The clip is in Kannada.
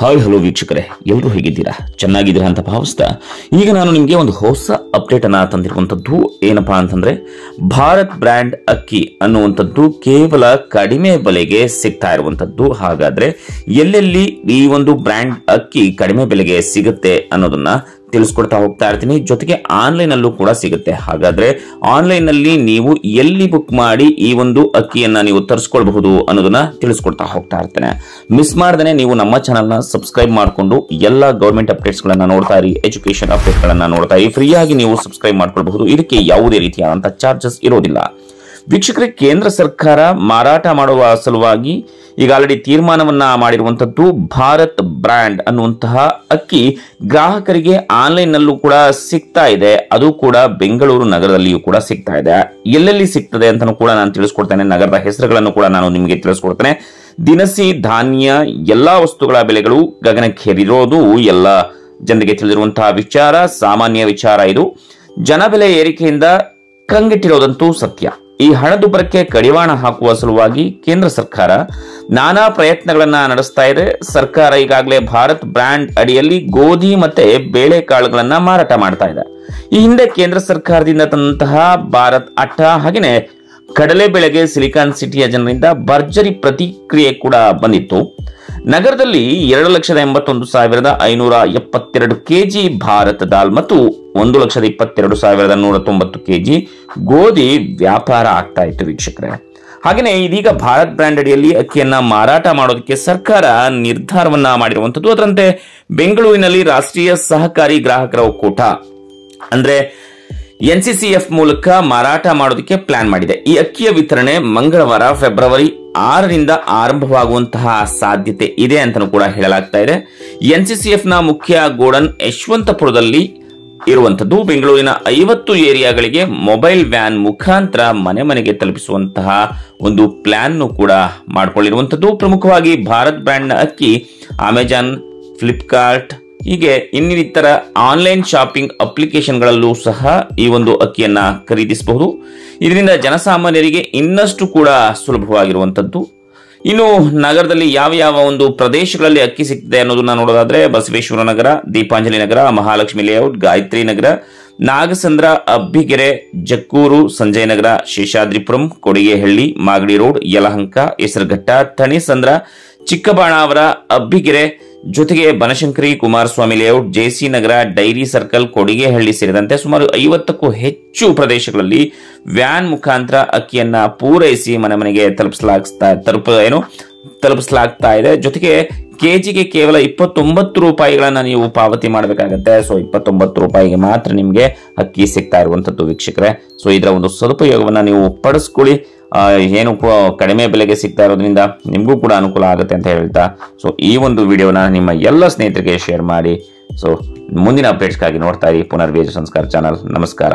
ಹಾಯ್ ಹಲೋ ವೀಕ್ಷಕರೇ, ಎಲ್ಲರೂ ಹೇಗಿದ್ದೀರಾ? ಚೆನ್ನಾಗಿದ್ದೀರಾ ಅಂತ ಭಾವಿಸ್ತಾ ಈಗ ನಾನು ನಿಮಗೆ ಒಂದು ಹೊಸ ಅಪ್ಡೇಟ್ ಅನ್ನ ತಂದಿರುವಂತದ್ದು ಏನಪ್ಪಾ ಅಂತಂದ್ರೆ, ಭಾರತ್ ಬ್ರ್ಯಾಂಡ್ ಅಕ್ಕಿ ಅನ್ನುವಂಥದ್ದು ಕೇವಲ ಕಡಿಮೆ ಬೆಲೆಗೆ ಸಿಗ್ತಾ ಇರುವಂತದ್ದು. ಹಾಗಾದ್ರೆ ಎಲ್ಲೆಲ್ಲಿ ಈ ಒಂದು ಬ್ರ್ಯಾಂಡ್ ಅಕ್ಕಿ ಕಡಿಮೆ ಬೆಲೆಗೆ ಸಿಗುತ್ತೆ ಅನ್ನೋದನ್ನ ತಿಳಿಸ್ಕೊಡ್ತಾ ಹೋಗ್ತಾ ಇರ್ತೀನಿ. ಜೊತೆಗೆ ಆನ್ಲೈನ್ ಅಲ್ಲೂ ಕೂಡ ಸಿಗುತ್ತೆ. ಹಾಗಾದ್ರೆ ಆನ್ಲೈನ್ ನಲ್ಲಿ ನೀವು ಎಲ್ಲಿ ಬುಕ್ ಮಾಡಿ ಈ ಒಂದು ಅಕ್ಕಿಯನ್ನ ನೀವು ತರಿಸ್ಕೊಳ್ಬಹುದು ಅನ್ನೋದನ್ನ ತಿಳಿಸ್ಕೊಡ್ತಾ ಹೋಗ್ತಾ ಇರ್ತೇನೆ. ಮಿಸ್ ಮಾಡದೇನೆ ನೀವು ನಮ್ಮ ಚಾನಲ್ ನ ಸಬ್ಸ್ಕ್ರೈಬ್ ಮಾಡಿಕೊಂಡು ಎಲ್ಲ ಗವರ್ಮೆಂಟ್ ಅಪ್ಡೇಟ್ಸ್ ಗಳನ್ನ ನೋಡ್ತಾ ಇರಿ, ಎಜುಕೇಶನ್ ಅಪ್ಡೇಟ್ ಗಳನ್ನ ನೋಡ್ತಾ ಇರಿ. ಫ್ರೀ ಆಗಿ ನೀವು ಸಬ್ಸ್ಕ್ರೈಬ್ ಮಾಡ್ಕೊಳ್ಬಹುದು. ಇದಕ್ಕೆ ಯಾವುದೇ ರೀತಿಯಾದಂತಹ ಚಾರ್ಜಸ್ ಇರೋದಿಲ್ಲ. ವೀಕ್ಷಕರೇ, ಕೇಂದ್ರ ಸರ್ಕಾರ ಮಾರಾಟ ಮಾಡುವ ಸಲುವಾಗಿ ಈಗ ಆಲ್ರೆಡಿ ತೀರ್ಮಾನವನ್ನ ಮಾಡಿರುವಂತದ್ದು ಭಾರತ್ ಬ್ರ್ಯಾಂಡ್ ಅನ್ನುವಂತಹ ಅಕ್ಕಿ ಗ್ರಾಹಕರಿಗೆ ಆನ್ಲೈನ್ ನಲ್ಲೂ ಕೂಡ ಸಿಗ್ತಾ ಇದೆ. ಅದು ಕೂಡ ಬೆಂಗಳೂರು ನಗರದಲ್ಲಿಯೂ ಕೂಡ ಸಿಗ್ತಾ ಇದೆ. ಎಲ್ಲೆಲ್ಲಿ ಸಿಗ್ತದೆ ಅಂತ ಕೂಡ ನಾನು ತಿಳಿಸ್ಕೊಡ್ತೇನೆ. ನಗರದ ಹೆಸರುಗಳನ್ನು ಕೂಡ ನಾನು ನಿಮಗೆ ತಿಳಿಸ್ಕೊಡ್ತೇನೆ. ದಿನಸಿ ಧಾನ್ಯ ಎಲ್ಲಾ ವಸ್ತುಗಳ ಬೆಲೆಗಳು ಗಗನಕ್ಕೇರಿರೋದು ಎಲ್ಲ ಜನರಿಗೆ ತಿಳಿದಿರುವಂತಹ ವಿಚಾರ, ಸಾಮಾನ್ಯ ವಿಚಾರ. ಇದು ಜನಬೆಲೆ ಏರಿಕೆಯಿಂದ ಕಂಗೆಟ್ಟಿರೋದಂತೂ ಸತ್ಯ. ಈ ಹಣದುಬ್ಬರಕ್ಕೆ ಕಡಿವಾಣ ಹಾಕುವ ಸಲುವಾಗಿ ಕೇಂದ್ರ ಸರ್ಕಾರ ನಾನಾ ಪ್ರಯತ್ನಗಳನ್ನ ನಡೆಸ್ತಾ ಇದೆ. ಸರ್ಕಾರ ಈಗಾಗಲೇ ಭಾರತ್ ಬ್ರ್ಯಾಂಡ್ ಅಡಿಯಲ್ಲಿ ಗೋಧಿ ಮತ್ತೆ ಬೇಳೆಕಾಳುಗಳನ್ನ ಮಾರಾಟ ಮಾಡ್ತಾ ಇದೆ. ಈ ಹಿಂದೆ ಕೇಂದ್ರ ಸರ್ಕಾರದಿಂದ ತಂದಂತಹ ಭಾರತ್ ಅಟ್ಟ ಹಾಗೆಯೇ ಕಡಲೆ ಬೆಳೆಗೆ ಸಿಲಿಕಾನ್ ಸಿಟಿಯ ಜನರಿಂದ ಭರ್ಜರಿ ಪ್ರತಿಕ್ರಿಯೆ ಕೂಡ ಬಂದಿತ್ತು. ನಗರದಲ್ಲಿ 2,81,572 ಕೆಜಿ ಭಾರತ್ ದಾಲ್ ಮತ್ತು 1,22,190 ಕೆಜಿ ಗೋಧಿ ವ್ಯಾಪಾರ ಆಗ್ತಾ ಇತ್ತು ವೀಕ್ಷಕರೇ. ಹಾಗೆಯೇ ಇದೀಗ ಭಾರತ್ ಬ್ರ್ಯಾಂಡ್ ಅಡಿಯಲ್ಲಿ ಅಕ್ಕಿಯನ್ನ ಮಾರಾಟ ಮಾಡೋದಕ್ಕೆ ಸರ್ಕಾರ ನಿರ್ಧಾರವನ್ನ ಮಾಡಿರುವಂತದ್ದು. ಅದರಂತೆ ಬೆಂಗಳೂರಿನಲ್ಲಿ ರಾಷ್ಟ್ರೀಯ ಸಹಕಾರಿ ಗ್ರಾಹಕರ ಒಕ್ಕೂಟ ಅಂದ್ರೆ NCCF ಮೂಲಕ ಮಾರಾಟ ಮಾಡೋದಕ್ಕೆ ಪ್ಲಾನ್ ಮಾಡಿದೆ. ಈ ಅಕ್ಕಿಯ ವಿತರಣೆ ಮಂಗಳವಾರ ಫೆಬ್ರವರಿ 6ರಿಂದ ಆರಂಭವಾಗುವಂತಹ ಸಾಧ್ಯತೆ ಇದೆ ಅಂತಲೂ ಕೂಡ ಹೇಳಲಾಗ್ತಾ ಇದೆ. NCCF ನ ಮುಖ್ಯ ಗೋಡನ್ ಯಶವಂತಪುರದಲ್ಲಿ ಇರುವಂತದ್ದು. ಬೆಂಗಳೂರಿನ 50 ಏರಿಯಾಗಳಿಗೆ ಮೊಬೈಲ್ ವ್ಯಾನ್ ಮುಖಾಂತರ ಮನೆ ಮನೆಗೆ ತಲುಪಿಸುವಂತಹ ಒಂದು ಪ್ಲಾನ್ ಕೂಡ ಮಾಡಿಕೊಂಡಿರುವಂತದ್ದು. ಪ್ರಮುಖವಾಗಿ ಭಾರತ್ ಬ್ರ್ಯಾಂಡ್ ನ ಅಕ್ಕಿ ಅಮೆಜಾನ್, ಫ್ಲಿಪ್ಕಾರ್ಟ್ ಹೀಗೆ ಇನ್ನಿತರ ಆನ್ಲೈನ್ ಶಾಪಿಂಗ್ ಅಪ್ಲಿಕೇಶನ್ಗಳಲ್ಲೂ ಸಹ ಈ ಒಂದು ಅಕ್ಕಿಯನ್ನ ಖರೀದಿಸಬಹುದು. ಇದರಿಂದ ಜನಸಾಮಾನ್ಯರಿಗೆ ಇನ್ನಷ್ಟು ಕೂಡ ಸುಲಭವಾಗಿರುವಂತದ್ದು. ಇನ್ನು ನಗರದಲ್ಲಿ ಯಾವ ಒಂದು ಪ್ರದೇಶಗಳಲ್ಲಿ ಅಕ್ಕಿ ಸಿಗ್ತದೆ ಅನ್ನೋದನ್ನ ನೋಡೋದಾದ್ರೆ ಬಸವೇಶ್ವರ ನಗರ, ದೀಪಾಂಜಲಿ ನಗರ, ಮಹಾಲಕ್ಷ್ಮಿ ಲೇಔಟ್, ಗಾಯತ್ರಿ ನಗರ, ನಾಗಸಂದ್ರ, ಅಬ್ಬಿಗೆರೆ, ಜಕ್ಕೂರು, ಸಂಜಯ ನಗರ, ಶೇಷಾದ್ರಿಪುರಂ, ಕೊಡಿಗೆಹಳ್ಳಿ, ಮಾಗಡಿ ರೋಡ್, ಯಲಹಂಕ, ಹೆಸರುಘಟ್ಟ, ಥಣಿಸಂದ್ರ, ಚಿಕ್ಕಬಾಣಾವರ, ಅಬ್ಬಿಗೆರೆ, ಜೊತೆಗೆ ಬನಶಂಕರಿ, ಕುಮಾರಸ್ವಾಮಿ ಲೇಔಟ್, ಜೆಸಿ ನಗರ, ಡೈರಿ ಸರ್ಕಲ್, ಕೊಡಿಗೆಹಳ್ಳಿ ಸೇರಿದಂತೆ ಸುಮಾರು 50ಕ್ಕೂ ಹೆಚ್ಚು ಪ್ರದೇಶಗಳಲ್ಲಿ ವ್ಯಾನ್ ಮುಖಾಂತರ ಅಕ್ಕಿಯನ್ನ ಪೂರೈಸಿ ಮನೆ ಮನೆಗೆ ತಲುಪಿಸಲಾಗ್ತಾ ಇದೆ. ಜೊತೆಗೆ ಕೆಜಿಗೆ ಕೇವಲ 29 ರೂಪಾಯಿಗಳನ್ನ ನೀವು ಪಾವತಿ ಮಾಡಬೇಕಾಗತ್ತೆ. ಸೊ 29 ರೂಪಾಯಿಗೆ ಮಾತ್ರ ನಿಮಗೆ ಅಕ್ಕಿ ಸಿಗ್ತಾ ಇರುವಂತದ್ದು ವೀಕ್ಷಕರೇ. ಸೊ ಇದರ ಒಂದು ಸದುಪಯೋಗವನ್ನ ನೀವು ಪಡಿಸ್ಕೊಳ್ಳಿ. ಏನು ಕಡಿಮೆ ಬೆಲೆಗೆ ಸಿಗ್ತಾ ಇರೋದ್ರಿಂದ ನಿಮಗೂ ಕೂಡ ಅನುಕೂಲ ಆಗುತ್ತೆ ಅಂತ ಹೇಳ್ತಾ, ಸೊ ಈ ಒಂದು ವಿಡಿಯೋನ ನಿಮ್ಮ ಎಲ್ಲ ಸ್ನೇಹಿತರಿಗೆ ಶೇರ್ ಮಾಡಿ. ಸೊ ಮುಂದಿನ ಅಪ್ಡೇಟ್ಸ್ಗಾಗಿ ನೋಡ್ತಾ ಇರಿ ಪುನರ್ವೇಜ ಸಂಸ್ಕಾರ ಚಾನಲ್. ನಮಸ್ಕಾರ.